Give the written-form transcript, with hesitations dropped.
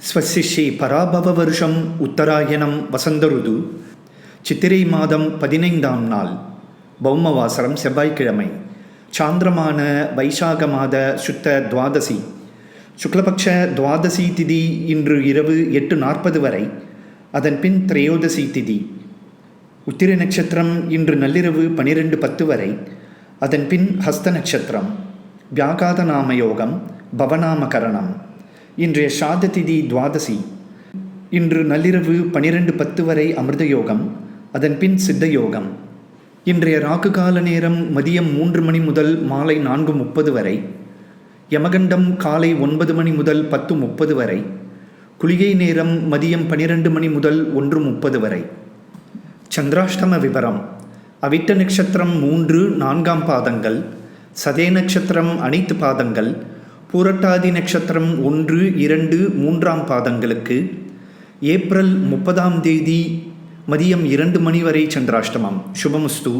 ஸ்வஸ்ய ஸ்ரீ பராபவ வருஷம் உத்தராயணம் வசந்த ருது சித்திரை மாதம் 15ஆம் நாள் பௌமவாசரம் செவ்வாய்க்கிழமை சாந்திரமான வைசாக மாத சுத்த துவாதசி சுக்லபக்ஷ துவாதசி திதி இன்று இரவு 8:40 வரை, அதன் பின் திரையோதசி திதி. உத்திர நட்சத்திரம் இன்று நள்ளிரவு 12:10 வரை, அதன் பின் ஹஸ்த நட்சத்திரம். வியாகாத நாமயோகம் பவநாமகரணம். இன்றைய சாத திதி துவாதசி. இன்று நள்ளிரவு 12:10 வரை அமிர்த யோகம், அதன் பின் சித்த யோகம். இன்றைய ராகு கால நேரம் மதியம் 3 மணி முதல் மாலை 4:30 வரை. யமகண்டம் காலை 9 மணி முதல் 10:30 வரை. குளிகை நேரம் மதியம் 12 மணி முதல் 1:30 வரை. சந்திராஷ்டம விபரம். அவிட்ட நட்சத்திரம் 3, 4ஆம் பாதங்கள், சதய நட்சத்திரம் அனைத்து பாதங்கள், பூரட்டாதி நட்சத்திரம் 1, 2, 3ஆம் பாதங்களுக்கு ஏப்ரல் 30ஆம் தேதி மதியம் 2 மணி வரை சந்திராஷ்டமம். சுபமஸ்து.